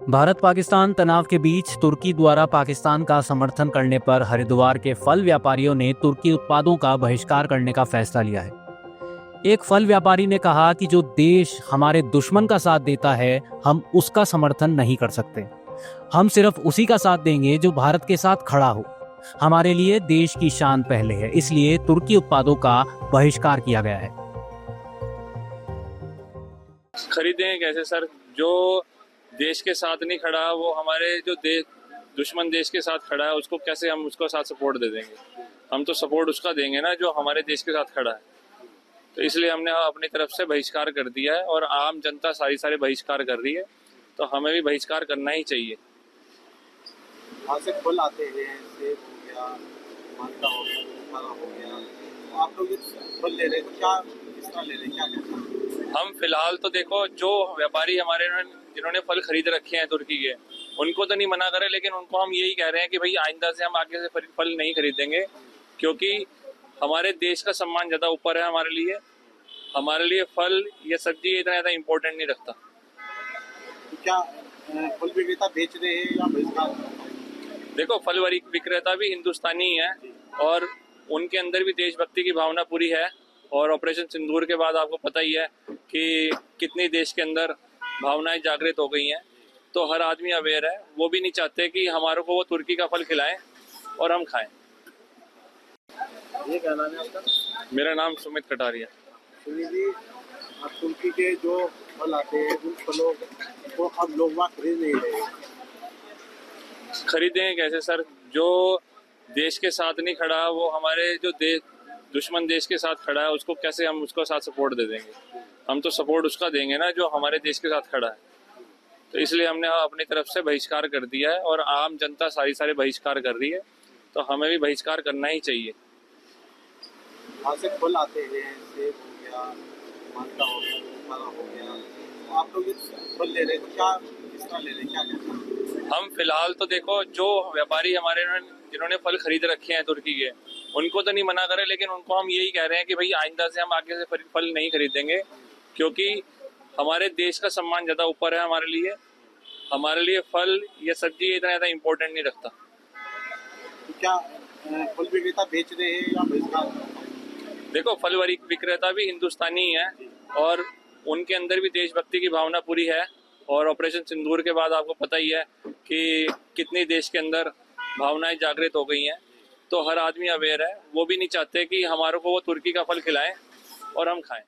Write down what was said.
भारत पाकिस्तान तनाव के बीच तुर्की द्वारा पाकिस्तान का समर्थन करने पर हरिद्वार के फल व्यापारियों ने तुर्की उत्पादों का बहिष्कार करने का फैसला लिया है। एक फल व्यापारी ने कहा कि जो देश हमारे दुश्मन का साथ देता है, हम उसका समर्थन नहीं कर सकते। हम सिर्फ उसी का साथ देंगे जो भारत के साथ खड़ा हो। हमारे लिए देश की शान पहले है, इसलिए तुर्की उत्पादों का बहिष्कार किया गया है। खरीदें कैसे सर? जो देश के साथ नहीं खड़ा, वो हमारे जो दुश्मन देश के साथ खड़ा है, उसको कैसे हम उसको साथ सपोर्ट दे देंगे? हम तो सपोर्ट उसका देंगे ना जो हमारे देश के साथ खड़ा है। तो इसलिए हमने अपनी तरफ से बहिष्कार कर दिया है और आम जनता सारे बहिष्कार कर रही है, तो हमें भी बहिष्कार करना ही चाहिए। वहाँ से फल आते हैं, सेब हो गया, माल्टा हो गया, संतरा हो गया, तो आप लोग ये फल ले रहे हैं तो क्या किस तरह ले रहे हैं, क्या कहते हैं? हम फिलहाल तो देखो, जो व्यापारी हमारे जिन्होंने फल खरीद रखे हैं तुर्की के, उनको तो नहीं मना करे, लेकिन उनको हम यही कह रहे हैं कि भाई आइंदा से हम आगे से फल नहीं खरीदेंगे, क्योंकि हमारे देश का सम्मान ज़्यादा ऊपर है। हमारे लिए फल या सब्जी इतना ज़्यादा इम्पोर्टेंट नहीं रखता। तो क्या फल विक्रेता बेच रहे हैं या बहिष्कार? देखो, फल विक्रेता भी हिंदुस्तानी है और उनके अंदर भी देशभक्ति की भावना पूरी है। और ऑपरेशन सिंदूर के बाद आपको पता ही है कि कितनी देश के अंदर भावनाएं जागृत हो गई हैं। तो हर आदमी अवेयर है, वो भी नहीं चाहते कि हमारे को वो तुर्की का फल खिलाएं और हम खाएं। ये क्या नाम है आपका? मेरा नाम सुमित कटारिया। सुनील जी, आप तुर्की के जो फल आते हैं उन फलों को अब लोग वहाँ खरीद नहीं रहे हैं। खरीदें कैसे सर? जो देश के साथ नहीं खड़ा, वो हमारे जो दुश्मन देश के साथ खड़ा है, उसको कैसे हम उसको साथ सपोर्ट दे देंगे? हम तो सपोर्ट उसका देंगे ना जो हमारे देश के साथ खड़ा है। तो इसलिए हमने अपनी तरफ से बहिष्कार कर दिया है और आम जनता सारे बहिष्कार कर रही है, तो हमें भी बहिष्कार करना ही चाहिए। वहाँ से फल आते हैं, सेब हो गया, माल्टा हो गया, संतरा हो गया, तो आप लोग ये फल ले रहे हैं तो क्या किस तरह ले रहे हैं, क्या कहते हैं? हम फिलहाल तो देखो, जो व्यापारी हमारे जिन्होंने फल खरीद रखे हैं तुर्की के, उनको तो नहीं मना करे, लेकिन उनको हम यही कह रहे हैं कि भाई आइंदा से हम आगे से फल नहीं खरीदेंगे, क्योंकि हमारे देश का सम्मान ज़्यादा ऊपर है। हमारे लिए फल या सब्जी इतना ज़्यादा इम्पोर्टेंट नहीं रखता। तो क्या फल विक्रेता बेच रहे हैं या बहिष्कार? देखो, फल विक्रेता भी हिंदुस्तानी है और उनके अंदर भी देशभक्ति की भावना पूरी है। और ऑपरेशन सिंदूर के बाद आपको पता ही है कि कितनी देश के अंदर भावनाएं जागृत हो गई हैं। तो हर आदमी अवेयर है, वो भी नहीं चाहते कि हमारे को वो तुर्की का फल खिलाएं और हम खाएं।